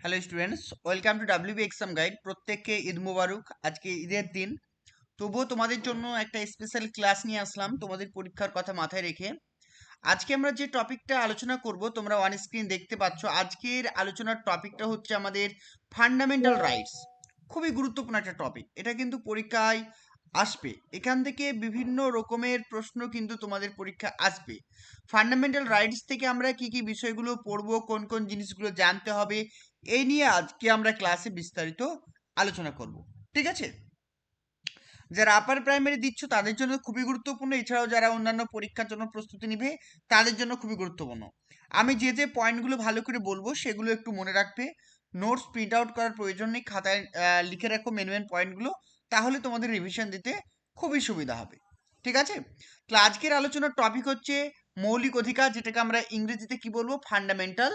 Hello students, welcome to WB exam guide. প্রত্যেককে ঈদ মুবারক। আজকে ঈদের দিন, তবুও তোমাদের জন্য একটা স্পেশাল ক্লাস নিয়ে আসলাম তোমাদের পরীক্ষার কথা মাথায় রেখে। আজকে আমরা যে টপিকটা আলোচনা করব, তোমরা অন স্ক্রিন দেখতে পাচ্ছ। আজকের আলোচনার টপিকটা হচ্ছে আমাদের ফান্ডামেন্টাল রাইটস। খুবই গুরুত্বপূর্ণ একটা টপিক, এটা কিন্তু পরীক্ষায় আসবে। এখান থেকে বিভিন্ন রকমের প্রশ্ন কিন্তু তোমাদের পরীক্ষা আসবে। ফান্ডামেন্টাল রাইটস থেকে আমরা কি কি বিষয়গুলো পড়বো, কোন কোন জিনিসগুলো জানতে হবে, এই নিয়ে আজকে আমরা ক্লাসে বিস্তারিত আলোচনা করব। ঠিক আছে? যারা আপার প্রাইমারি দিচ্ছ তাদের জন্য খুবই গুরুত্বপূর্ণ, এছাড়াও যারা অন্যান্য পরীক্ষার জন্য প্রস্তুতি নিবে তাদের জন্য খুবই গুরুত্বপূর্ণ। আমি যে যে পয়েন্টগুলো ভালো করে বলবো সেগুলো একটু মনে রাখবে। নোটস প্রিন্ট আউট করার প্রয়োজন নেই, খাতায় লিখে রাখো মেন মেন পয়েন্টগুলো, তাহলে তোমাদের রিভিশন দিতে খুবই সুবিধা হবে। ঠিক আছে? তো আজকের আলোচনার টপিক হচ্ছে মৌলিক অধিকার, যেটাকে আমরা ইংরেজিতে কি বলবো, ফান্ডামেন্টাল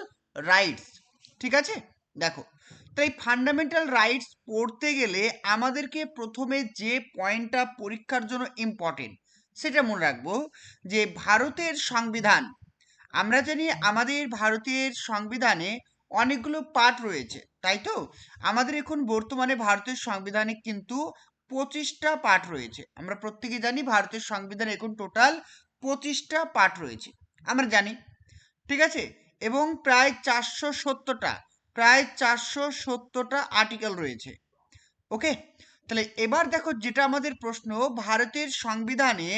রাইটস। ঠিক আছে? দেখো, তো এই ফান্ডামেন্টাল রাইটস পড়তে গেলে আমাদেরকে প্রথমে যে পয়েন্টটা পরীক্ষার জন্য ইম্পর্টেন্ট সেটা মনে রাখবো, যে ভারতের সংবিধান। আমরা জানি আমাদের ভারতের সংবিধানে অনেকগুলো পার্ট রয়েছে, তাই তো? আমাদের এখন বর্তমানে ভারতের সংবিধানে কিন্তু 25টা পার্ট রয়েছে। আমরা প্রত্যেকে জানি ভারতের সংবিধানে এখন টোটাল 25টা পার্ট রয়েছে, আমরা জানি। ঠিক আছে? এবং প্রায় 470টা আর্টিকেল রয়েছে। ওকে, তাহলে এবার দেখো, যেটা আমাদের প্রশ্ন, ভারতের সংবিধানে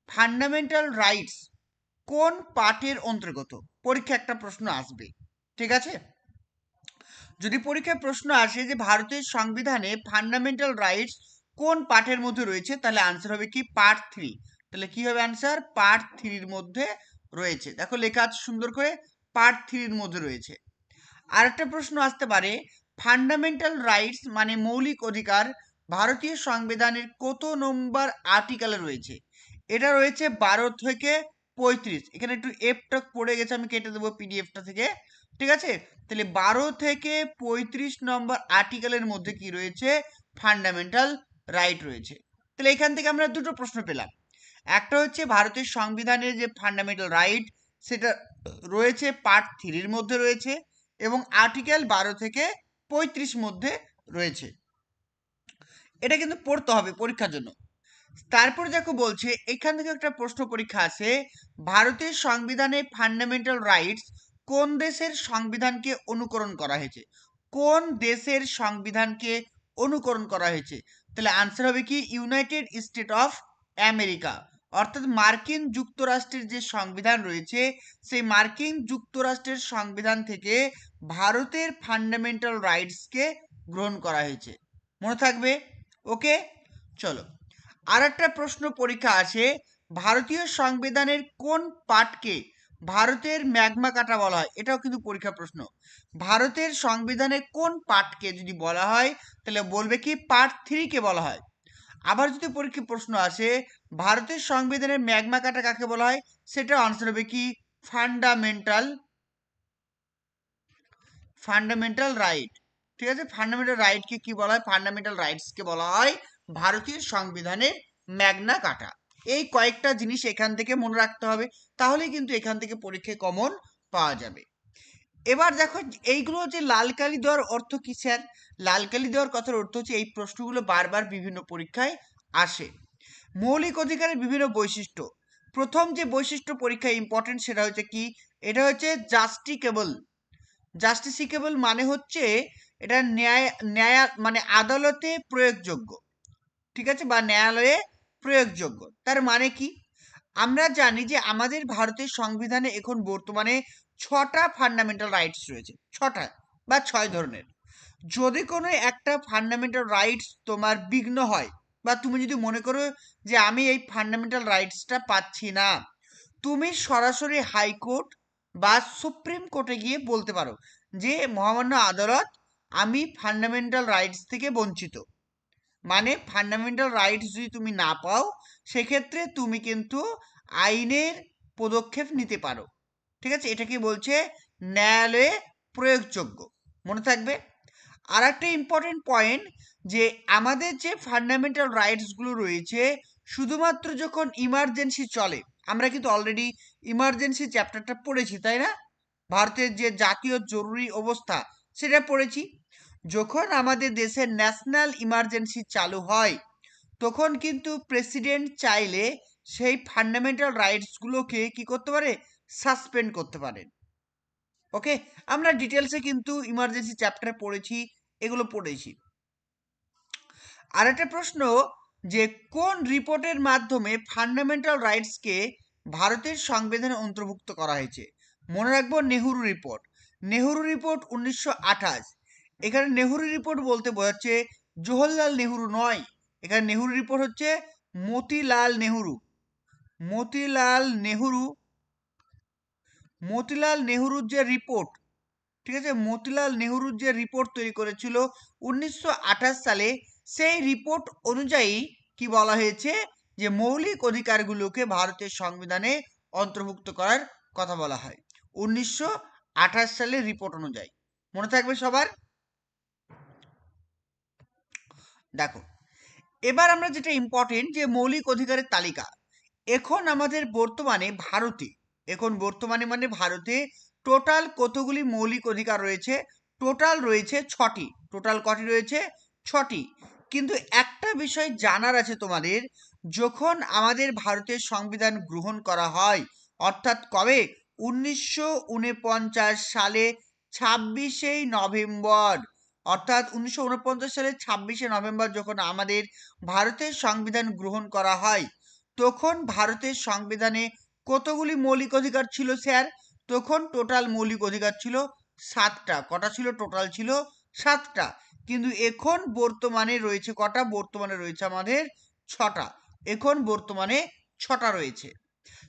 ফান্ডামেন্টাল রাইটস কোন পার্টের অন্তর্গত? পরীক্ষা একটা প্রশ্ন আসবে। ঠিক আছে? যদি পরীক্ষায় প্রশ্ন আসে যে ভারতের সংবিধানে ফান্ডামেন্টাল রাইটস কোন পার্টের মধ্যে রয়েছে, তাহলে আনসার হবে কি, পার্ট 3। তাহলে কি হবে আনসার? পার্ট 3-র মধ্যে রয়েছে। দেখো লেখা আছে সুন্দর করে, পার্ট 3-র মধ্যে রয়েছে। আর একটা প্রশ্ন আসতে পারে, ফান্ডামেন্টাল রাইটস মানে মৌলিক অধিকার ভারতীয় সংবিধানের কত নম্বর আর্টিকেলে রয়েছে? এটা রয়েছে 12 থেকে 35। এখানে একটু এফটা পড়ে গেছে, আমি কেটে দেবো পিডিএফটা থেকে। ঠিক আছে? তাহলে 12 থেকে 35 নম্বর আর্টিকেলের মধ্যে কি রয়েছে? ফান্ডামেন্টাল রাইট রয়েছে। তাহলে এখান থেকে আমরা দুটো প্রশ্ন পেলাম। একটা হচ্ছে ভারতের সংবিধানের যে ফান্ডামেন্টাল রাইট সেটা রয়েছে পার্ট 3-র মধ্যে রয়েছে, এবং আর্টিকেল 12 থেকে 35 মধ্যে রয়েছে। এটা কিন্তু পড়তে হবে পরীক্ষার জন্য। তারপর দেখো বলছে, এখান থেকে একটা প্রশ্ন পরীক্ষা আছে, ভারতের সংবিধানে ফান্ডামেন্টাল রাইটস কোন দেশের সংবিধানকে অনুকরণ করা হয়েছে? কোন দেশের সংবিধানকে অনুকরণ করা হয়েছে? তাহলে আনসার হবে কি, ইউনাইটেড স্টেট অফ আমেরিকা, অর্থাৎ মার্কিন যুক্তরাষ্ট্রের যে সংবিধান রয়েছে সেই মার্কিন যুক্তরাষ্ট্রের সংবিধান থেকে ভারতের ফান্ডামেন্টাল রাইটসকে গ্রহণ করা হয়েছে। মনে থাকবে? ওকে, চলো। আর একটা প্রশ্ন পরীক্ষা আছে, ভারতীয় সংবিধানের কোন পার্টকে ভারতের ম্যাগমা কাটা বলা হয়? এটাও কিন্তু পরীক্ষা প্রশ্ন। ভারতের সংবিধানের কোন পার্টকে যদি বলা হয়, তাহলে বলবে কি, পার্ট 3-কে বলা হয়। আবার যদি পরীক্ষা প্রশ্ন আসে, ভারতের সংবিধানের ম্যাগমা কাটা কাকে বলা হয়, সেটা আনসার হবে কি, ফান্ডামেন্টাল ফান্ডামেন্টাল রাইট। ঠিক আছে? ফান্ডামেন্টাল রাইটকে কি বলা হয়? ফান্ডামেন্টাল রাইটসকে বলা হয় ভারতীয় সংবিধানের ম্যাগনা কাটা। এই কয়েকটা জিনিস এখান থেকে মনে রাখতে হবে, তাহলে কিন্তু এখান থেকে পরীক্ষায় কমন পাওয়া যাবে। এবার দেখো, এইগুলো যে লাল কালি দেওয়ার অর্থ কি স্যার? লাল কালি দেওয়ার কথার অর্থ হচ্ছে, এই প্রশ্নগুলো বারবার বিভিন্ন পরীক্ষায় আসে। মৌলিক অধিকারের বিভিন্ন বৈশিষ্ট্য। প্রথম যে বৈশিষ্ট্য পরীক্ষায় ইম্পর্টেন্ট সেটা হচ্ছে কি, এটা হচ্ছে জাস্টিকেবল। জাস্টিসিকেবল মানে হচ্ছে এটা ন্যায় ন্যায় মানে আদালতে প্রয়োগযোগ্য। ঠিক আছে? বা ন্যায়ালয়ে প্রয়োগযোগ্য। তার মানে কি, আমরা জানি যে আমাদের ভারতের সংবিধানে এখন বর্তমানে 6টা ফান্ডামেন্টাল রাইটস রয়েছে। 6টা বা 6 ধরনের। যদি কোনো একটা ফান্ডামেন্টাল রাইটস তোমার বিঘ্ন হয়, বা তুমি যদি মনে করো যে আমি এই ফান্ডামেন্টাল রাইটসটা পাচ্ছি না, তুমি সরাসরি হাইকোর্ট বা সুপ্রিম কোর্টে গিয়ে বলতে পারো যে মহামান্য আদালত, আমি ফান্ডামেন্টাল রাইটস থেকে বঞ্চিত। মানে ফান্ডামেন্টাল রাইটস যদি তুমি না পাও, সেক্ষেত্রে তুমি কিন্তু আইনের পদক্ষেপ নিতে পারো। ঠিক আছে? এটাকে বলছে ন্যায়ালয়ে প্রয়োগযোগ্য। মনে থাকবে। আর একটা ইম্পর্টেন্ট পয়েন্ট, যে আমাদের যে ফান্ডামেন্টাল রাইটসগুলো রয়েছে, শুধুমাত্র যখন ইমার্জেন্সি চলে, আমরা কিন্তু অলরেডি ইমার্জেন্সি চ্যাপ্টারটা পড়েছি, তাই না? ভারতের যে জাতীয় জরুরি অবস্থা সেটা পড়েছি। যখন আমাদের দেশের ন্যাশনাল ইমার্জেন্সি চালু হয় তখন কিন্তু প্রেসিডেন্ট চাইলে সেই ফান্ডামেন্টাল রাইটসগুলোকে কি করতে পারে, সাসপেন্ড করতে পারেন। ওকে, আমরা ডিটেলসে কিন্তু ইমার্জেন্সি চ্যাপ্টারে পড়েছি, এগুলো পড়েছি। আর একটা প্রশ্ন, যে কোন রিপোর্টের মাধ্যমে ফান্ডামেন্টাল রাইটসকে ভারতের সংবিধানে অন্তর্ভুক্ত করা হয়েছে? মনে রাখবো, নেহরু রিপোর্ট। নেহরু রিপোর্ট 1928। এখানে নেহরু রিপোর্ট বলতে বোঝাচ্ছে জওহরলাল নেহরু নয়, এখানে নেহরু রিপোর্ট হচ্ছে মতিলাল নেহরু। মতিলাল নেহরু, মতিলাল নেহরুর যে রিপোর্ট, ঠিক আছে, মতিলাল নেহরুর যে রিপোর্ট তৈরি করেছিল 1928 সালে, সেই রিপোর্ট অনুযায়ী কি বলা হয়েছে, যে মৌলিক অধিকারগুলোকে ভারতের সংবিধানে অন্তর্ভুক্ত করার কথা বলা হয় 1928 সালের রিপোর্ট অনুযায়ী। মনে থাকবে সবার? দেখো, এবার আমরা যেটা ইম্পর্টেন্ট, যে মৌলিক অধিকারের তালিকা। এখন আমাদের ভারতে টোটাল কতগুলি মৌলিক অধিকার রয়েছে? টোটাল রয়েছে 6টি। টোটাল কটি রয়েছে? 6টি। কিন্তু একটা বিষয় জানার আছে তোমাদের, যখন আমাদের ভারতের সংবিধান গ্রহণ করা হয়, অর্থাৎ কবে? 1949 সালে 26শে নভেম্বর। অর্থাৎ 1949 সালের 26শে নভেম্বর যখন আমাদের ভারতের সংবিধান গ্রহণ করা হয়, তখন ভারতের সংবিধানে কতগুলি মৌলিক অধিকার ছিল স্যার? তখন টোটাল মৌলিক অধিকার ছিল 7টা। কটা ছিল? টোটাল ছিল 7টা। কিন্তু এখন বর্তমানে রয়েছে কটা? বর্তমানে রয়েছে আমাদের 6টা। এখন বর্তমানে 6টা রয়েছে।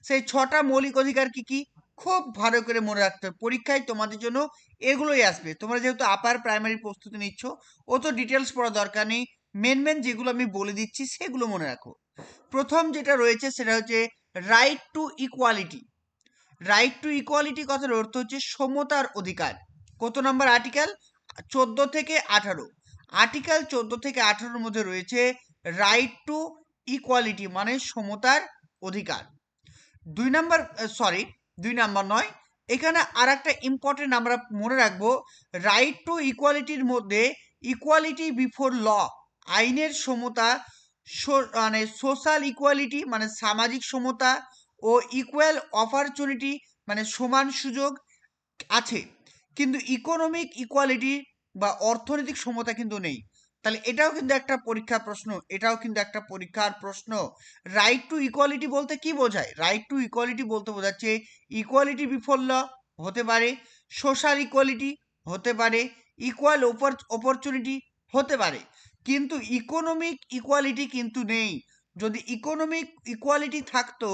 সেই 6টা মৌলিক অধিকার কি কি? খুব ভালো করে মনে রাখতে হবে, পরীক্ষায় তোমাদের জন্য এগুলোই আসবে। তোমরা যেহেতু আপার প্রাইমারি প্রস্তুতি নিচ্ছ, অত ডিটেলস পড়া দরকার নেই, মেন যেগুলো আমি বলে দিচ্ছি সেগুলো মনে রাখো। প্রথম যেটা রয়েছে সেটা হচ্ছে right to equality. Right to equality কথার অর্থ হচ্ছে সমতার অধিকার। কত নম্বর আর্টিকেল? 14 থেকে 18। আর্টিকেল 14 থেকে 18-র মধ্যে রয়েছে রাইট টু ইকুয়ালিটি, মানে সমতার অধিকার। 2 নাম্বার নয়, এখানে আর একটা ইম্পর্টেন্ট আমরা মনে রাখবো, রাইট টু ইকুয়ালিটির মধ্যে ইকুয়ালিটি বিফোর ল, আইনের সমতা, মানে সোশ্যাল ইকুয়ালিটি মানে সামাজিক সমতা, ও ইকুয়াল অপরচুনিটি মানে সমান সুযোগ আছে, কিন্তু ইকোনমিক ইকুয়ালিটি বা অর্থনৈতিক সমতা কিন্তু নেই। তাহলে এটাও কিন্তু একটা পরীক্ষার প্রশ্ন। রাইট টু ইকুয়ালিটি বলতে কি বোঝায়? রাইট টু ইকুয়ালিটি বলতে বোঝাচ্ছে ইকুয়ালিটি বিফোর ল হতে পারে, সোশ্যাল ইকুয়ালিটি হতে পারে, ইকুয়াল অপরচুনিটি হতে পারে, কিন্তু ইকোনমিক ইকুয়ালিটি কিন্তু নেই। যদি ইকোনমিক ইকুয়ালিটি থাকতো,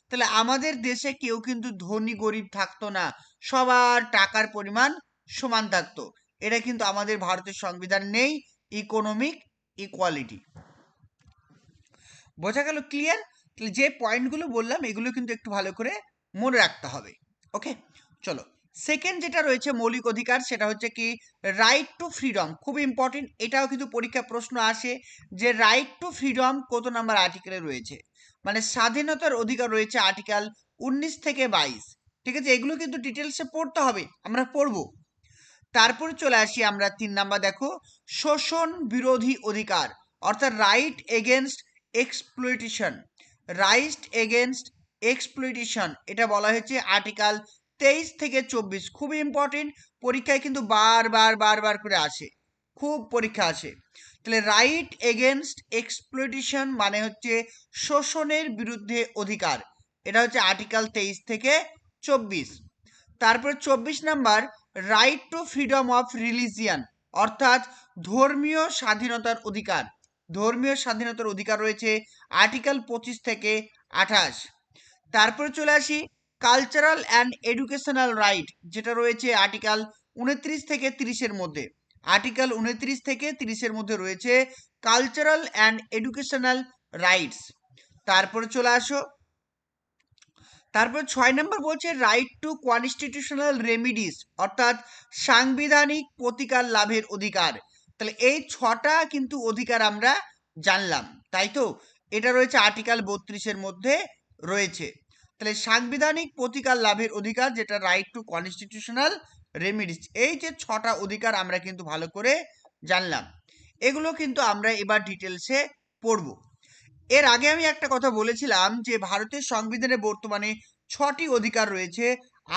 তাহলে আমাদের দেশে কেউ কিন্তু ধনী গরিব থাকতো না, সবার টাকার পরিমাণ সমান থাকতো। এটা কিন্তু আমাদের ভারতের সংবিধান নেই, ইকোনমিক ইকুয়ালিটি। বোঝা গেল? ক্লিয়ার? তাহলে যে পয়েন্টগুলো বললাম এগুলো কিন্তু একটু ভালো করে মনে রাখতে হবে। ওকে, চলো, সেকেন্ড যেটা রয়েছে মৌলিক অধিকার, সেটা হচ্ছে কি রাইট টু ফ্রিডম। খুব ইম্পর্টেন্ট, এটাও কিন্তু পরীক্ষা প্রশ্ন আসে, যে রাইট টু ফ্রিডম কত নাম্বার আর্টিকেলে রয়েছে? মানে স্বাধীনতার অধিকার রয়েছে আর্টিকেল 19 থেকে 22। ঠিক আছে, এগুলো কিন্তু ডিটেলসে পড়তে হবে, আমরা পড়বো। তারপরে চলে আসি আমরা 3 নাম্বার, দেখো, শোষণ বিরোধী অধিকার, অর্থাৎ right against exploitation. Right against exploitation, এটা বলা হয়েছে আর্টিকেল 23 থেকে 24। খুবই ইম্পর্টেন্ট, পরীক্ষায় কিন্তু বারবার করে আসে, খুব পরীক্ষা আসে। তাহলে রাইট এগেনস্ট এক্সপ্লয়টেশন মানে হচ্ছে শোষণের বিরুদ্ধে অধিকার, এটা হচ্ছে আর্টিকেল 23 থেকে 24। তারপরে 24 number, right two freedom of religion, অর্থাৎ ধর্মীয় স্বাধীনতার অধিকার। ধর্মীয় স্বাধীনতার অধিকার রয়েছে আর্টিকেল 25 থেকে 28। তারপরে চলে আসি কালচারাল অ্যান্ড এডুকেশনাল রাইট, যেটা রয়েছে আর্টিকেল 29 থেকে 30-এর মধ্যে। আর্টিকেল 29 থেকে 30-এর মধ্যে রয়েছে কালচারাল অ্যান্ড এডুকেশনাল রাইটস। তারপরে চলে আসো, তারপর 6 নম্বর বলছে রাইট টু কনস্টিটিউশনাল রেমিডিস, অর্থাৎ সাংবিধানিক প্রতিকার লাভের অধিকার। তাহলে এই 6টা কিন্তু অধিকার আমরা জানলাম, তাই তো? এটা রয়েছে আর্টিকেল 32-এর মধ্যে রয়েছে। তাহলে সাংবিধানিক প্রতিকার লাভের অধিকার, যেটা রাইট টু কনস্টিটিউশনাল রেমিডিস। এই যে 6টা অধিকার আমরা কিন্তু ভালো করে জানলাম, এগুলো কিন্তু আমরা এবার ডিটেলসে পড়ব। এর আগে আমি একটা কথা বলেছিলাম যে ভারতের সংবিধানে বর্তমানে 6টি অধিকার রয়েছে,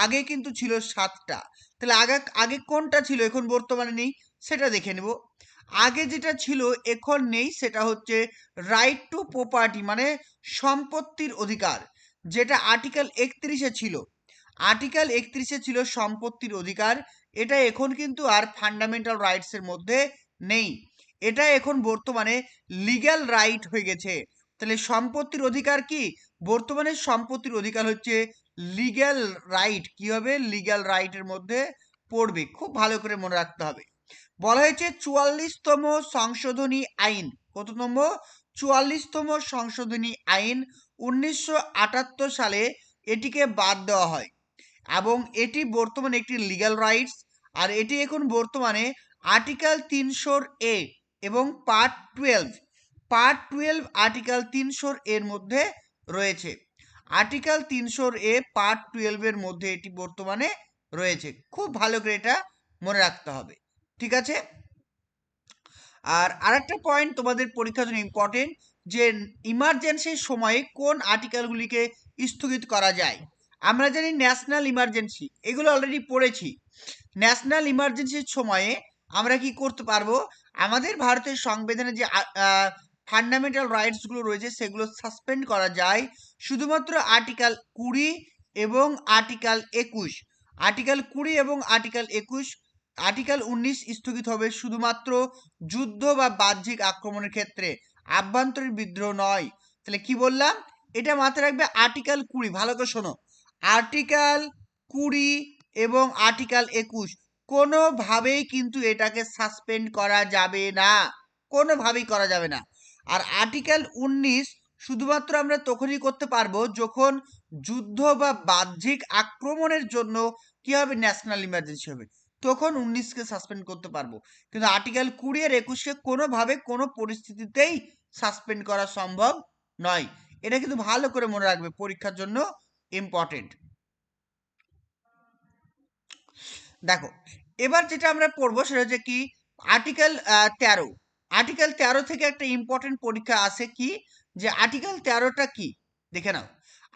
আগে কিন্তু ছিল 7টা। তাহলে আগে আগে কোনটা ছিল এখন বর্তমানে নেই সেটা দেখে নেব। আগে যেটা ছিল এখন নেই সেটা হচ্ছে রাইট টু প্রপার্টি, মানে সম্পত্তির অধিকার, যেটা আর্টিকেল 31-এ ছিল। আর্টিকেল 31-এ ছিল সম্পত্তির অধিকার, এটা এখন কিন্তু আর ফান্ডামেন্টাল রাইটসের মধ্যে নেই, এটা এখন বর্তমানে লিগ্যাল রাইট হয়ে গেছে। তাহলে সম্পত্তির অধিকার কি, বর্তমানে সম্পত্তির অধিকার হচ্ছে লিগ্যাল রাইট। কি হবে, লিগ্যাল রাইটের মধ্যে পড়বে, খুব ভালো করে মনে রাখতে হবে। বলা হয়েছে 44তম সংশোধনী আইন, কত নম্বর, 44তম সংশোধনী আইন 1978 সালে এটিকে বাদ দেওয়া হয় এবং এটি বর্তমানে একটি লিগ্যাল রাইটস। আর এটি এখন বর্তমানে আর্টিকেল 300 এবং পার্ট 12 আর্টিকেল 300 এর মধ্যে রয়েছে। আর্টিকেল 300 পার্ট 12 এর মধ্যে এটি বর্তমানে রয়েছে, খুব ভালো করে এটা মনে রাখতে হবে, ঠিক আছে। আর আরেকটা পয়েন্ট তোমাদের পরীক্ষার জন্য ইম্পর্টেন্ট, যে ইমার্জেন্সির সময়ে কোন আর্টিকেলগুলিকে স্থগিত করা যায়। আমরা জানি ন্যাশনাল ইমার্জেন্সি, এগুলো অলরেডি পড়েছি। ন্যাশনাল ইমার্জেন্সির সময়ে আমরা কি করতে পারবো, আমাদের ভারতের সংবিধানে যে ফান্ডামেন্টাল রাইটসগুলো রয়েছে সেগুলো সাসপেন্ড করা যায় শুধুমাত্র আর্টিকেল 20 এবং আর্টিকেল 21। আর্টিকেল 20 এবং আর্টিকেল 21, আর্টিকেল 19 স্থগিত হবে শুধুমাত্র যুদ্ধ বা বাহ্যিক আক্রমণের ক্ষেত্রে, আভ্যন্তরীণ বিদ্রোহ নয়। তাহলে কি বললাম, এটা মাথায় রাখবে, আর্টিকেল 20, ভালো করে শোনো, আর্টিকেল 20 এবং আর্টিকেল 21 কোনোভাবেই কিন্তু এটাকে সাসপেন্ড করা যাবে না, কোনোভাবেই করা যাবে না। আর আর্টিকেল 19 শুধুমাত্র আমরা তখনই করতে পারবো যখন যুদ্ধ বা বাহ্যিক আক্রমণের জন্য কি হবে, ন্যাশনাল ইমার্জেন্সি হবে, তখন 19কে সাসপেন্ড করতে পারবো। কিন্তু আর্টিকেল 20 আর 21কে কোনোভাবে কোনো পরিস্থিতিতেই সাসপেন্ড করা সম্ভব নয়। এটা কিন্তু ভালো করে মনে রাখবে, পরীক্ষার জন্য ইম্পর্টেন্ট। দেখো এবার যেটা আমরা পড়বো সেটা হচ্ছে কি, আর্টিকেল 13। আর্টিকেল 13 থেকে একটা ইম্পর্টেন্ট পরীক্ষা আসে কি, যে আর্টিকেল 13টা কি দেখে নাও।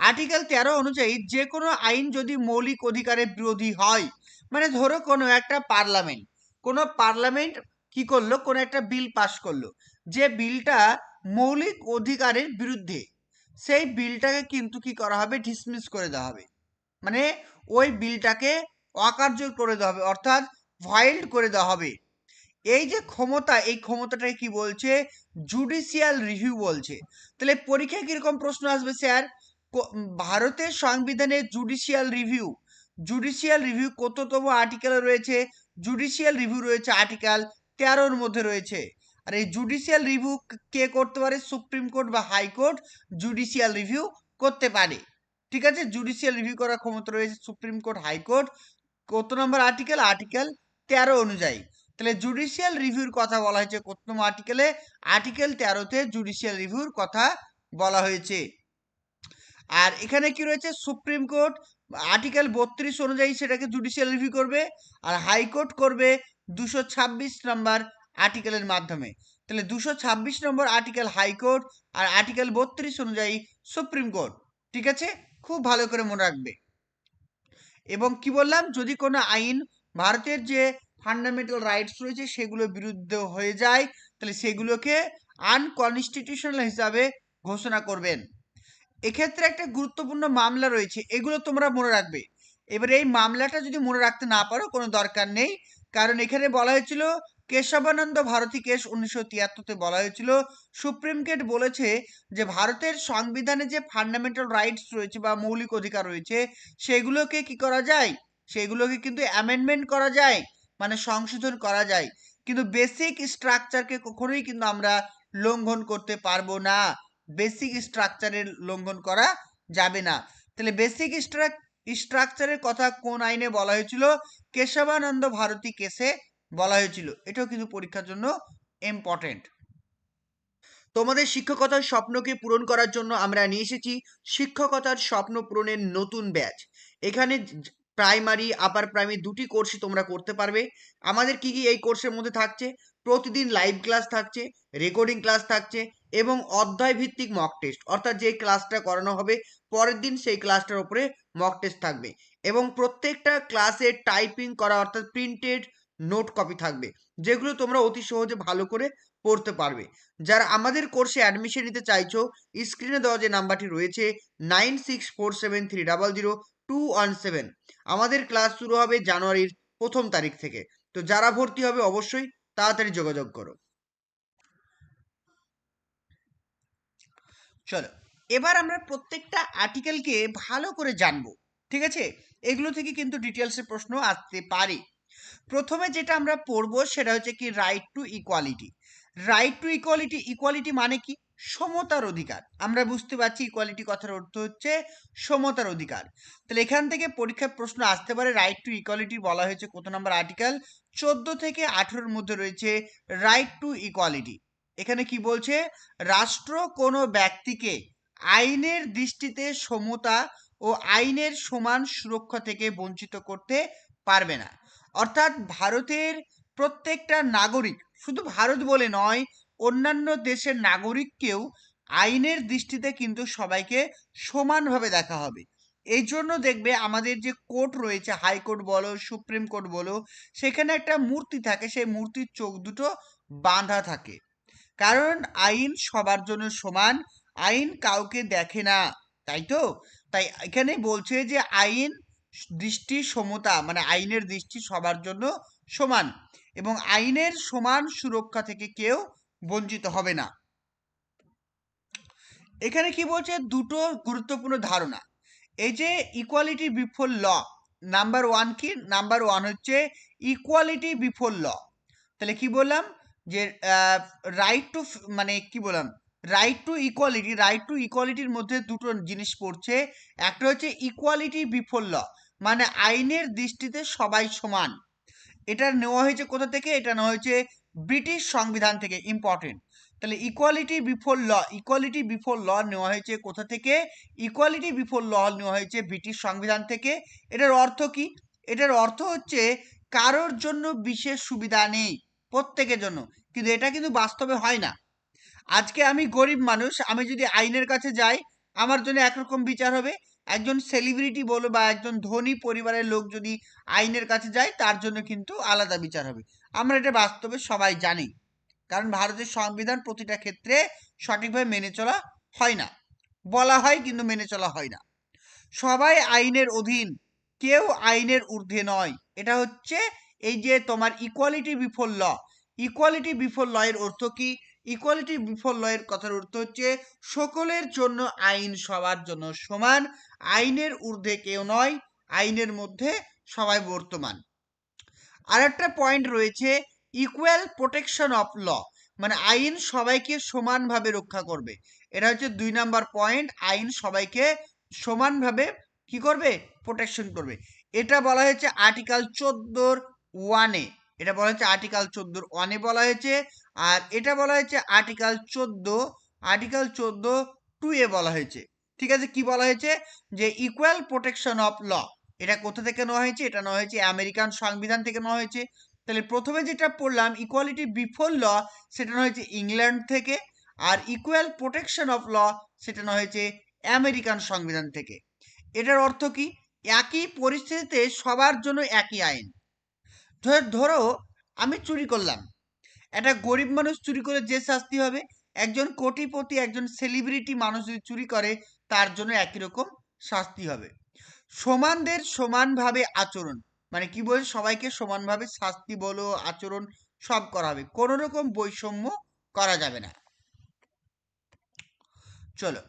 আর্টিকেল 13 অনুযায়ী যে কোনো আইন যদি মৌলিক অধিকারের বিরোধী হয়, মানে ধরো কোনো পার্লামেন্ট কি করলো, কোনো একটা বিল পাশ করলো, যে বিলটা মৌলিক অধিকারের বিরুদ্ধে, সেই বিলটাকে কিন্তু কি করা হবে, ডিসমিস করে দেওয়া হবে, মানে ওই বিলটাকে অকার্যকর করে দেওয়া হবে, অর্থাৎ ভয়েড করে দেওয়া হবে। এই যে ক্ষমতা, এই ক্ষমতাটাকে কি বলছে, জুডিশিয়াল রিভিউ বলছে। তাহলে পরীক্ষায় কিরকম প্রশ্ন আসবে স্যার, ভারতের সংবিধানে জুডিশিয়াল রিভিউ কততম আর্টিকেলে রয়েছে, জুডিশিয়াল রিভিউ রয়েছে আর্টিকেল 13-র মধ্যে রয়েছে। আর এই জুডিশিয়াল রিভিউ কে করতে পারে, সুপ্রিম কোর্ট বা হাইকোর্ট জুডিশিয়াল রিভিউ করতে পারে, ঠিক আছে। জুডিশিয়াল রিভিউ করার ক্ষমতা রয়েছে সুপ্রিম কোর্ট, হাইকোর্ট, কত নম্বর আর্টিকেল, আর্টিকেল 13 অনুযায়ী। তাহলে জুডিশিয়াল রিভিউর কথা বলা হয়েছে কত নম্বর আর্টিকেলে, আর্টিকেল 13-তে জুডিশিয়াল রিভিউর কথা বলা হয়েছে। আর এখানে কি রয়েছে, সুপ্রিম কোর্ট আর্টিকেল 32 অনুযায়ী সেটাকে জুডিশিয়াল রিভিউ করবে, আর হাইকোর্ট করবে 226 নম্বর আর্টিকেলের মাধ্যমে। তাহলে 226 নম্বর আর্টিকেল হাইকোর্ট, আর আর্টিকেল 32 অনুযায়ী সুপ্রিম কোর্ট, ঠিক আছে, খুব ভালো করে মনে রাখবে। এবং কি বললাম, যদি কোনো আইন ভারতের যে ফান্ডামেন্টাল রাইটস রয়েছে সেগুলোর বিরুদ্ধে হয়ে যায়, তাহলে সেগুলোকে আনকনস্টিটিউশনাল হিসাবে ঘোষণা করবেন। এক্ষেত্রে একটা গুরুত্বপূর্ণ মামলা রয়েছে, এগুলো তোমরা মনে রাখবে। এবার এই মামলাটা যদি মনে রাখতে না পারো কোনো দরকার নেই, কারণ এখানে বলা হয়েছিল কেশবানন্দ ভারতী কেস 1973-তে বলা হয়েছিল, সুপ্রিম কোর্ট বলেছে যে ভারতের সংবিধানে যে ফান্ডামেন্টাল রাইটস রয়েছে বা মৌলিক অধিকার রয়েছে সেগুলোকে কি করা যায়, সেগুলোকে কিন্তু অ্যামেন্ডমেন্ট করা যায়, মানে সংশোধন করা যায়, কিন্তু বেসিক স্ট্রাকচারকে কখনোই কিন্তু আমরা লঙ্ঘন করতে পারবো না, বেসিক স্ট্রাকচারের লঙ্ঘন করা যাবে না। তাহলে বেসিক স্ট্রাকচারের কথা কোন আইনে বলা হয়েছিল, কেশবানন্দ ভারতী কেসে বলা হয়েছিল। এটাও কিন্তু পরীক্ষার জন্য ইম্পর্টেন্ট। তোমাদের শিক্ষকতার স্বপ্নকে পূরণ করার জন্য আমরা নিয়ে এসেছি শিক্ষকতার স্বপ্ন পূরণের নতুন ব্যাচ। এখানে প্রাইমারি আপার প্রাইমারি দুটি কোর্সই তোমরা করতে পারবে। আমাদের কি কি এই কোর্সের মধ্যে থাকছে? প্রতিদিন লাইভ ক্লাস থাকছে, রেকর্ডিং ক্লাস থাকছে এবং অধ্যায় ভিত্তিক মক টেস্ট, অর্থাৎ যে ক্লাসটা করানো হবে পরের দিন সেই ক্লাসটার উপরে মক টেস্ট থাকবে এবং প্রত্যেকটা ক্লাসে টাইপিং করা অর্থাৎ প্রিন্টেড নোট কপি থাকবে, যেগুলো তোমরা অতি সহজে ভালো করে পড়তে পারবে। যারা আমাদের কোর্সে অ্যাডমিশন নিতে চাইছো, স্ক্রিনে দেওয়া যে নাম্বারটি রয়েছে 9647300217, আমাদের ক্লাস শুরু হবে জানুয়ারির 1 তারিখ থেকে। তো যারা ভর্তি হবে অবশ্যই তাড়াতাড়ি যোগাযোগ করো। চলো, এবার আমরা প্রত্যেকটা আর্টিকেলকে ভালো করে জানবো, ঠিক আছে? এগুলো থেকে কিন্তু ডিটেলসে প্রশ্ন আসতে পারে। প্রথমে যেটা আমরা পড়বো সেটা হচ্ছে কি right to equality. Right to equality, equality মানে কি? সমতার অধিকার। আমরা বুঝতে পারছি ইকুয়ালিটি কথার অর্থ হচ্ছে সমতার অধিকার। তাহলে এখান থেকে পরীক্ষার প্রশ্ন আসতে পারে। রাইট টু ইকুয়ালিটি বলা হয়েছে কত নম্বর আর্টিকেল? 14 থেকে 18-র মধ্যে রয়েছে রাইট টু ইকুয়ালিটি। এখানে কি বলছে? রাষ্ট্র কোনো ব্যক্তিকে আইনের দৃষ্টিতে সমতা ও আইনের সমান সুরক্ষা থেকে বঞ্চিত করতে পারবে না। অর্থাৎ ভারতের প্রত্যেকটা নাগরিক, শুধু ভারত বলে নয়, অন্যান্য দেশের নাগরিককেও আইনের দৃষ্টিতে কিন্তু সবাইকে সমানভাবে দেখা হবে। এই জন্য দেখবে আমাদের যে কোর্ট রয়েছে, হাইকোর্ট বলো, সুপ্রিম কোর্ট বলো, সেখানে একটা মূর্তি থাকে, সেই মূর্তির চোখ দুটো বাঁধা থাকে। কারণ আইন সবার জন্য সমান, আইন কাউকে দেখে না, তাই তো? তাই এখানে বলছে যে আইন দৃষ্টি সমতা, মানে আইনের দৃষ্টি সবার জন্য সমান এবং আইনের সমান সুরক্ষা থেকে কেউ বঞ্চিত হবে না। এখানে কি বলছে? দুটো গুরুত্বপূর্ণ ধারণা। এই যে equality before law, number one কি? নাম্বার ওয়ান হচ্ছে ইকুয়ালিটি বিফোর ল। তাহলে কি বললাম? যে রাইট টু, মানে কি বললাম, right to equality, right to ইকুয়ালিটির মধ্যে দুটো জিনিস পড়ছে। একটা হচ্ছে ইকুয়ালিটি বিফোর ল, মানে আইনের দৃষ্টিতে সবাই সমান। এটা নেওয়া হয়েছে কোথা থেকে? এটা নেওয়া হয়েছে ব্রিটিশ সংবিধান থেকে। ইম্পর্টেন্ট। তাহলে equality before law, equality before law নেওয়া হয়েছে কোথা থেকে? ইকুয়ালিটি বিফোর ল নেওয়া হয়েছে ব্রিটিশ সংবিধান থেকে। এটার অর্থ কি? এটার অর্থ হচ্ছে কারোর জন্য বিশেষ সুবিধা নেই, প্রত্যেকের জন্য। কিন্তু এটা কিন্তু বাস্তবে হয় না। আজকে আমি গরিব মানুষ, আমি যদি আইনের কাছে যাই, আমার জন্য একরকম বিচার হবে। একজন সেলিব্রিটি বলো বা একজন ধনী পরিবারের লোক যদি আইনের কাছে যায়, তার জন্য কিন্তু আলাদা বিচার হবে। আমরা এটা বাস্তবে সবাই জানি, কারণ ভারতের সংবিধান প্রতিটা ক্ষেত্রে সঠিকভাবে মেনে চলা হয় না। বলা হয় কিন্তু মেনে চলা হয় না। সবাই আইনের অধীন, কেউ আইনের ঊর্ধ্বে নয়। এটা হচ্ছে এই যে তোমার equality before law. Equality before law এর অর্থ কি? ইকুয়ালিটি বিফোর ল এর কথার অর্থ হচ্ছে সকলের জন্য আইন সবার জন্য সমান, আইনের ঊর্ধ্বে কেউ নয়, আইনের মধ্যে সবাই বর্তমান। আর একটা পয়েন্ট রয়েছে ইকুয়াল প্রোটেকশন অফ ল, মানে আইন সবাইকে সমানভাবে রক্ষা করবে। এটা হচ্ছে 2 নাম্বার পয়েন্ট, আইন সবাইকে সমানভাবে কি করবে? প্রোটেকশন করবে। এটা বলা হয়েছে আর্টিকেল 14-1-এ। এটা বলা হয়েছে আর্টিকেল 14-1-এ বলা হয়েছে। আর এটা বলা হয়েছে আর্টিকেল 14-2-এ বলা হয়েছে। ঠিক আছে, কি বলা হয়েছে? যে ইকুয়াল প্রোটেকশন অফ ল। এটা কোথা থেকে নেওয়া হয়েছে? এটা নেওয়া হয়েছে আমেরিকান সংবিধান থেকে নেওয়া হয়েছে। তাহলে প্রথমে যেটা পড়লাম ইকুয়ালিটি বিফোর ল, সেটা নেওয়া হয়েছে ইংল্যান্ড থেকে। আর ইকুয়াল প্রোটেকশন অফ ল সেটা নেওয়া হয়েছে আমেরিকান সংবিধান থেকে। এটার অর্থ কি? একই পরিস্থিতিতে সবার জন্য একই আইন। ধরো আমি চুরি করলাম, একটা গরিব মানুষ চুরি করে যে শাস্তি হবে, একজন কোটিপতি, একজন সেলিব্রিটি মানুষ যদি চুরি করে, তার জন্য একই রকম শাস্তি হবে। সমানদের সমানভাবে আচরণ, মানে কি বলছে? সবাইকে সমানভাবে শাস্তি বলো, আচরণ সব করা হবে, কোনো রকম বৈষম্য করা যাবে না। চলো,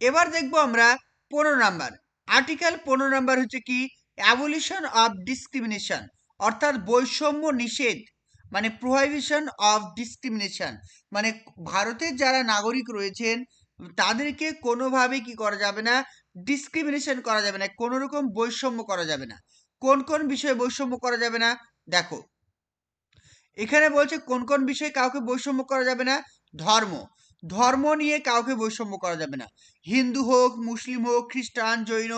এবার দেখবো আমরা 15 নাম্বার আর্টিকেল। 15 নাম্বার হচ্ছে কি? অ্যাবলিশন অফ ডিসক্রিমিনেশন, অর্থাৎ বৈষম্য নিষেধ, মানে প্রোহিবিশন অফ ডিসক্রিমিনেশন। মানে ভারতের যারা নাগরিক রয়েছেন তাদেরকে কোনোভাবে কি করা যাবে না? ডিসক্রিমিনেশন করা যাবে না, কোনো রকম বৈষম্য করা যাবে না। কোন কোন বিষয়ে বৈষম্য করা যাবে না? দেখো, এখানে বলছে কোন কোন বিষয়ে কাউকে বৈষম্য করা যাবে না। ধর্ম, ধর্ম নিয়ে কাউকে বৈষম্য করা যাবে না। হিন্দু হোক, মুসলিম হোক, খ্রিস্টান, জৈন,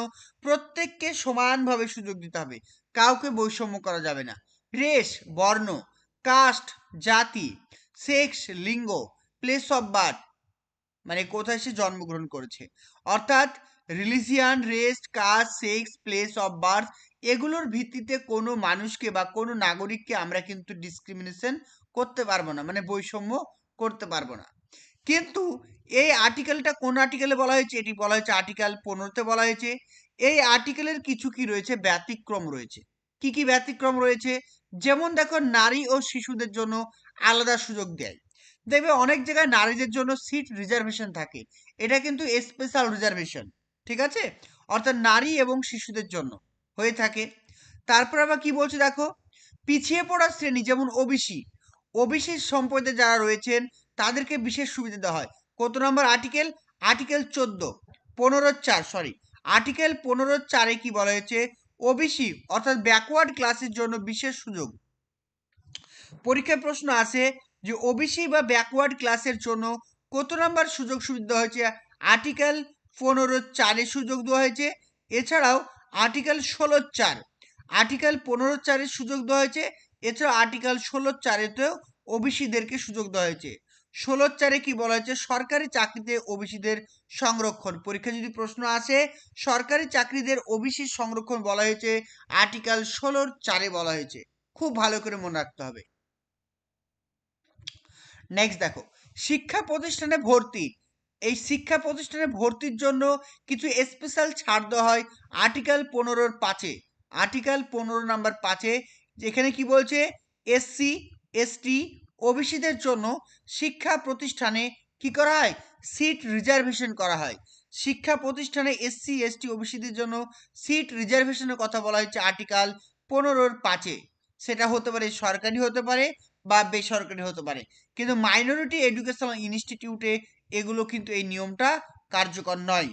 প্রত্যেককে সমানভাবে সুযোগ দিতে হবে, কাউকে বৈষম্য করা যাবে না। রেস, বর্ণ, কাস্ট, জাতি, সেক্স, লিঙ্গ, প্লেস অফ বার্থ, মানে কোথায় সে জন্মগ্রহণ করেছে, অর্থাৎ religion, race, caste, sex, place of birth, এগুলোর ভিত্তিতে কোনো মানুষকে বা কোনো নাগরিককে আমরা কিন্তু ডিসক্রিমিনেশন করতে পারবো না, মানে বৈষম্য করতে পারবো না। কিন্তু এই আর্টিকেলটা কোন আর্টিকেলে বলা হয়েছে? এটি বলা হয়েছে আর্টিকেল 15-তে বলা হয়েছে। এই আর্টিকেলের কিছু কি রয়েছে? ব্যতিক্রম রয়েছে। কি কি ব্যতিক্রম রয়েছে? যেমন দেখো, নারী ও শিশুদের জন্য আলাদা সুযোগ দেয়। দেখবে অনেক জায়গায় নারীদের জন্য সিট রিজার্ভেশন থাকে, এটা কিন্তু স্পেশাল রিজার্ভেশন, ঠিক আছে, অর্থাৎ নারী এবং শিশুদের জন্য হয়ে থাকে। তারপর আবার কি বলছে দেখো, পিছিয়ে পড়া শ্রেণী যেমন ওবিসি, ওবিসি সম্প্রদায়ে যারা রয়েছেন তাদেরকে বিশেষ সুবিধা দেওয়া হয়। কত নম্বর আর্টিকেল? আর্টিকেল 15-4, সরি, আর্টিকেল 15-4-এ কি বলা হয়েছে? ওবিসি অর্থাৎ ব্যাকওয়ার্ড ক্লাসের জন্য বিশেষ সুযোগ। পরীক্ষায় প্রশ্ন আসে যে ওবিসি বা ব্যাকওয়ার্ড ক্লাসের জন্য কত নম্বর সুযোগ সুবিধা দেওয়া হয়েছে? আর্টিকেল 15-4-এ সুযোগ দেওয়া হয়েছে। এছাড়াও আর্টিকেল 16-4, আর্টিকেল 15-4-এ সুযোগ দেওয়া হয়েছে। এছাড়াও আর্টিকেল 16-4-এতেও ওবিসিদেরকে সুযোগ দেওয়া হয়েছে। 16-4-এ কি বলা হয়েছে? সরকারি চাকরিতে ওবিসিদের সংরক্ষণ। পরীক্ষা যদি প্রশ্ন আসে সরকারি চাকরিদের ওবিসি সংরক্ষণ বলা হয়েছে আর্টিকেল 16-4-এ বলা হয়েছে, খুব ভালো করে মনে রাখতে হবে। নেক্সট দেখো, শিক্ষা প্রতিষ্ঠানে ভর্তি। এই শিক্ষা প্রতিষ্ঠানে ভর্তির জন্য কিছু স্পেশাল ছাড় দেওয়া হয় আর্টিকেল 15-5-এ। আর্টিকেল 15 নম্বর 5-এ যেখানে কি বলছে? এসসি, এসটি, ওবিসিদের জন্য শিক্ষা প্রতিষ্ঠানে কি করা হয়? সিট রিজার্ভেশন করা হয়। শিক্ষা প্রতিষ্ঠানে এসসি, এসটি, ওবিসিদের জন্য সিট রিজার্ভেশনের কথা বলা হয়েছে আর্টিকেল 15-5-এ। সেটা হতে পারে সরকারি, হতে পারে বা বেসরকারি হতে পারে, কিন্তু মাইনরিটি এডুকেশনাল ইনস্টিটিউটে এগুলো কিন্তু এই নিয়মটা কার্যকর নয়।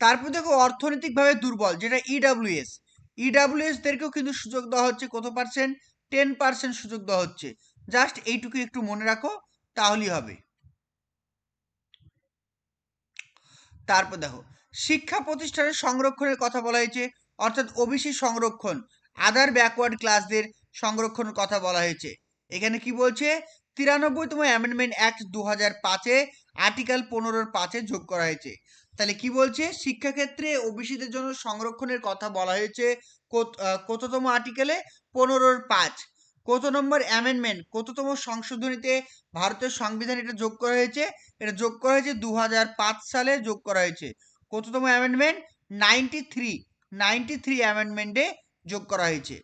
তারপর দেখো, অর্থনৈতিকভাবে দুর্বল, যেটা ইডাব্লিউএস, ইডাব্লিউএসদেরকেও কিন্তু সুযোগ দেওয়া হচ্ছে কত পার্সেন্ট? 10% সুযোগ দেওয়া হচ্ছে। জাস্ট এইটুকু একটু মনে রাখো, তাহলেই হবে। তারপর দেখো, শিক্ষা প্রতিষ্ঠানের সংরক্ষণের কথা বলা হয়েছে, অর্থাৎ ওবিসি সংরক্ষণ, আদার ব্যাকওয়ার্ড ক্লাসদের সংরক্ষণের কথা বলা হয়েছে। এখানে কি বলছে? 93তম অ্যামেন্ডমেন্ট অ্যাক্ট 2005-এ আর্টিকেল 15-5-এ যোগ করা হয়েছে। তাহলে কি বলছে? শিক্ষাক্ষেত্রে ওবিসিদের জন্য সংরক্ষণের কথা বলা হয়েছে কততম আর্টিকেলে? 15-5। কত নম্বর অ্যামেন্ডমেন্ট, কততম সংশোধনীতে ভারতের সংবিধান এটা যোগ করা হয়েছে? এটা যোগ করা হয়েছে 2005 সালে যোগ করা হয়েছে। কততম অ্যামেন্ডমেন্ট? 93 অ্যামেন্ডমেন্টে যোগ করা হয়েছে,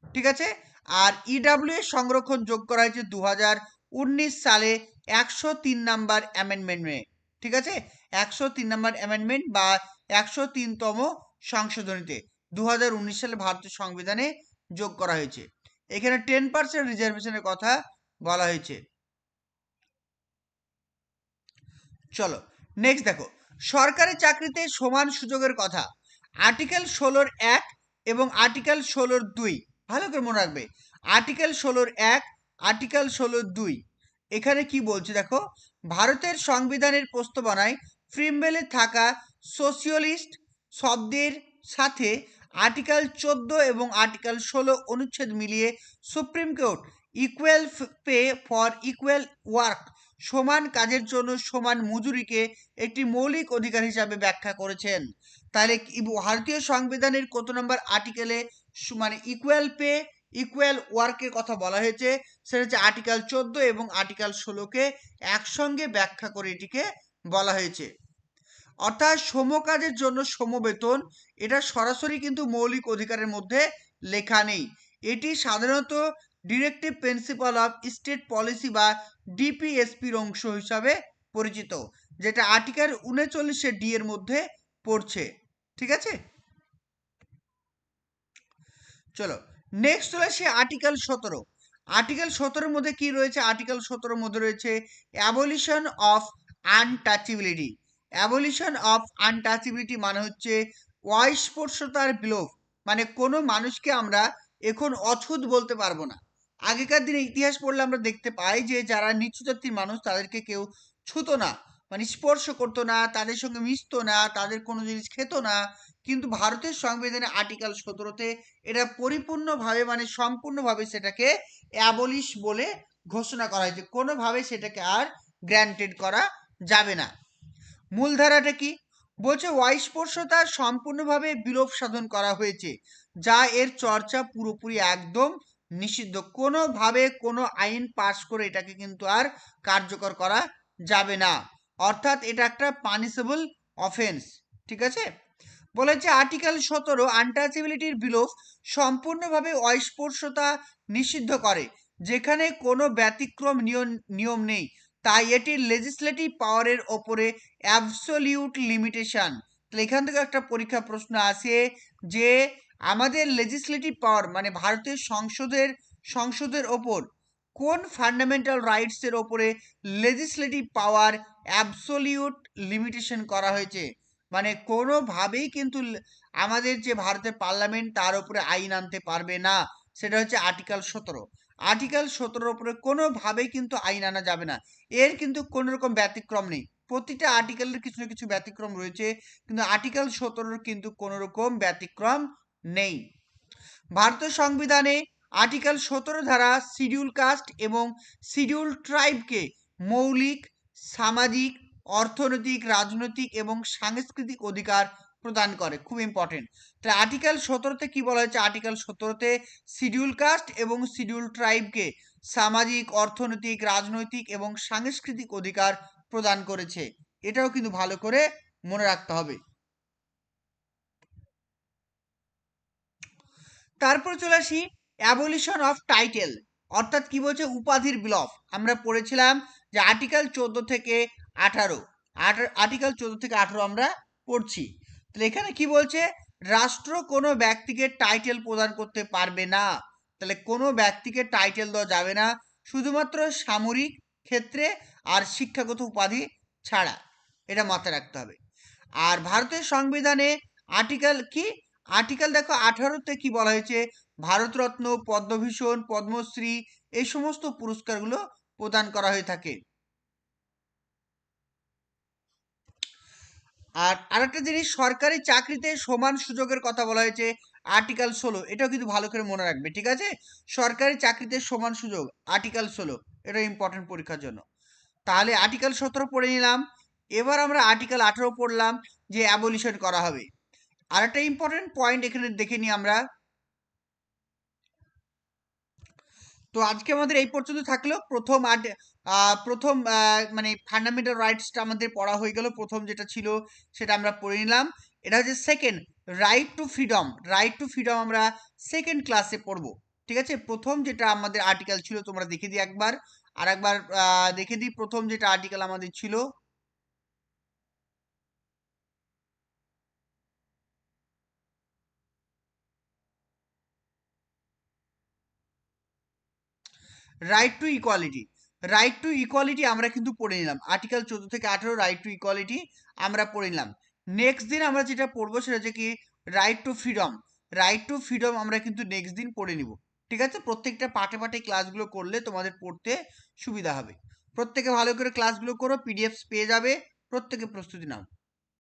ঠিক আছে। আর ইডাব্লিউ এর সংরক্ষণ যোগ করা হয়েছে 2019 সালে 103 নাম্বার অ্যামেন্ডমেন্টে, ঠিক আছে, 103 নাম্বার অ্যামেন্ডমেন্ট বা 103তম সংশোধনীতে 2019 সালে ভারতের সংবিধানে যোগ করা হয়েছে। এখানে 10% রিজার্ভেশনের কথা বলা হয়েছে। চলো নেক্সট দেখো, সরকারি চাকরিতে সমান সুযোগের কথা। আর্টিকেল 16-1 এবং আর্টিকেল 16-2, ভালো করে মনে রাখবে। আর্টিকেল 16-1, আর্টিকেল 16-2, এখানে কি বলছে দেখো, ভারতের সংবিধানের প্রস্তাবনায় প্রিম্বেলে থাকা সোশিয়ালিস্ট শব্দের সাথে আর্টিকেল 14 এবং আর্টিকেল 16 অনুচ্ছেদ মিলিয়ে supreme court equal pay for equal work, সমান কাজের জন্য সমান মজুরিকে একটি মৌলিক অধিকার হিসাবে ব্যাখ্যা করেছেন। তাহলে ভারতীয় সংবিধানের কত নম্বর আর্টিকেলে মানে ইকুয়াল পে, ইকুয়াল ওয়ার্কের কথা বলা হয়েছে? সেটা হচ্ছে আর্টিকেল 14 এবং আর্টিকেল 16-কে একসঙ্গে ব্যাখ্যা করে এটিকে বলা হয়েছে। অর্থাৎ সমকাজের জন্য সমবেতন, এটা সরাসরি কিন্তু মৌলিক অধিকারের মধ্যে লেখা নেই। এটি সাধারণত directive principal of state policy বা ডিপিএসপির অংশ হিসাবে পরিচিত, যেটা আর্টিকেল 39 ডি এর মধ্যে পড়ছে, ঠিক আছে। চলো নেক্সট চলে আসি আর্টিকেল 17। আর্টিকেল 17-এর মধ্যে কি রয়েছে? আর্টিকেল 17-এর মধ্যে রয়েছে abolition of untouchability. Abolition of untouchability মানে হচ্ছে অস্পর্শতার বিলোপ, মানে কোনো মানুষকে আমরা এখন অছুঁত বলতে পারবো না, আগেকার দিনে ইতিহাস পড়লে আমরা দেখতে পাই যে যারা নিচু জাতির মানুষ তাদেরকে কেউ ছুতো না, মানে স্পর্শ করতো না, তাদের সঙ্গে মিশতো না, তাদের কোনো জিনিস খেত না। কিন্তু ভারতের সংবিধানে আর্টিকেল 17-তে এটা পরিপূর্ণভাবে মানে সম্পূর্ণভাবে সেটাকে অ্যাবলিশ বলে ঘোষণা করা হয়েছে, কোনোভাবে সেটাকে আর গ্র্যান্টেড করা যাবে না। মূলধারাটা কি বলছে? অস্পৃশ্যতা সম্পূর্ণভাবে বিলোপ সাধন করা হয়েছে, যা এর চর্চা পুরোপুরি একদম নিষিদ্ধ। কোনোভাবে কোনো আইন পাশ করে এটাকে কিন্তু আর কার্যকর করা যাবে না, অর্থাৎ এটা একটা পানিশেবল অফেন্স। ঠিক আছে? বলেছে আর্টিকেল 17 আনটাচেবিলিটির বিলোপ সম্পূর্ণভাবে অস্পৃশ্যতা নিষিদ্ধ করে, যেখানে কোনো ব্যতিক্রম নিয়ম নেই, তাই এটির লেজিসলেটিভ পাওয়ারের ওপরে অ্যাবসলিউট লিমিটেশন। তাহলে এখান থেকে একটা পরীক্ষা প্রশ্ন আসে যে আমাদের লেজিসলেটিভ পাওয়ার মানে ভারতের সংসদের ওপর কোন ফান্ডামেন্টাল রাইটসের ওপরে লেজিসলেটিভ পাওয়ার অ্যাবসলিউট লিমিটেশন করা হয়েছে, মানে কোনোভাবেই কিন্তু আমাদের যে ভারতের পার্লামেন্ট তার উপরে আইন আনতে পারবে না। সেটা হচ্ছে আর্টিকেল 17। আর্টিকেল 17-র উপরে কোনোভাবেই কিন্তু আইন আনা যাবে না। এর কিন্তু কোনো রকম ব্যতিক্রম নেই। প্রতিটা আর্টিকেলের কিছু না কিছু ব্যতিক্রম রয়েছে, কিন্তু আর্টিকেল 17-র কিন্তু কোনো রকম ব্যতিক্রম নেই। ভারতীয় সংবিধানে আর্টিকেল 17 ধারা শিডিউল কাস্ট এবং শিডিউল ট্রাইবকে মৌলিক সামাজিক, অর্থনৈতিক, রাজনৈতিক এবং সাংস্কৃতিক অধিকার প্রদান করে। খুব ইম্পর্টেন্ট। তাহলে আর্টিকেল 17-তে কি বলা হয়েছে? আর্টিকেল 17-তে শিডিউল কাস্ট এবং শিডিউল ট্রাইবকে সামাজিক, অর্থনৈতিক, রাজনৈতিক এবং সাংস্কৃতিক অধিকার প্রদান করেছে। এটাও কিন্তু ভালো করে মনে রাখতে হবে। তারপর চলে আসি অ্যাবলিশন অফ টাইটেল, অর্থাৎ কি বলছে? উপাধির বিলোপ। আমরা পড়েছিলাম যে আর্টিকেল 14 থেকে 18, আর্টিকেল 14 থেকে 18 আমরা পড়ছি। তাহলে এখানে কি বলছে? রাষ্ট্র কোনো ব্যক্তিকে টাইটেল প্রদান করতে পারবে না। তাহলে কোনো ব্যক্তিকে টাইটেল দেওয়া যাবে না, শুধুমাত্র সামরিক ক্ষেত্রে আর শিক্ষাগত উপাধি ছাড়া। এটা মাথায় রাখতে হবে। আর ভারতের সংবিধানে আর্টিকেল কি? আর্টিকেল দেখো 18-তে কি বলা হয়েছে? ভারতরত্ন, পদ্মভূষণ, পদ্মশ্রী এই সমস্ত পুরস্কারগুলো প্রদান করা হয়ে থাকে। আর আরেকটা জিনিস, সরকারি চাকরিতে সমান সুযোগের কথা বলা হয়েছে আর্টিকেল 16। এটাও কিন্তু ভালো করে মনে রাখবে, ঠিক আছে? সরকারি চাকরিতে সমান সুযোগ, আর্টিকেল 16, এটা ইম্পর্টেন্ট পরীক্ষার জন্য। তাহলে আর্টিকেল 17 পড়ে নিলাম। এবার আমরা আর্টিকেল 18 পড়লাম যে অ্যাবলিশন করা হবে। আর একটা ইম্পর্টেন্ট পয়েন্ট এখানে দেখে নিই আমরা। তো আজকে আমাদের এই পর্যন্ত থাকলো। প্রথম মানে ফান্ডামেন্টাল রাইটসটা আমাদের পড়া হয়ে গেল। প্রথম যেটা ছিল সেটা আমরা পড়ে নিলাম। এটা হচ্ছে second, right two freedom. Right two freedom আমরা সেকেন্ড ক্লাসে পড়বো। ঠিক আছে? প্রথম যেটা আমাদের আর্টিকেল ছিল তোমরা দেখে দিই একবার, আর একবার দেখে দিই প্রথম যেটা আর্টিকেল আমাদের ছিল। Right to equality. Right to equality আমরা কিন্তু পড়ে নিলাম। আর্টিকেল 14 থেকে 18 রাইট টু ইকুয়ালিটি আমরা পড়ে নিলাম। নেক্সট দিন আমরা যেটা পড়বো সেটা হচ্ছে কি right two freedom. Right two freedom আমরা কিন্তু নেক্সট দিন পড়ে নিব। ঠিক আছে? প্রত্যেকটা পার্টে পার্টে ক্লাসগুলো করলে তোমাদের পড়তে সুবিধা হবে। প্রত্যেকে ভালো করে ক্লাসগুলো করো, পিডিএফ পেয়ে যাবে। প্রত্যেকে প্রস্তুতি নাও।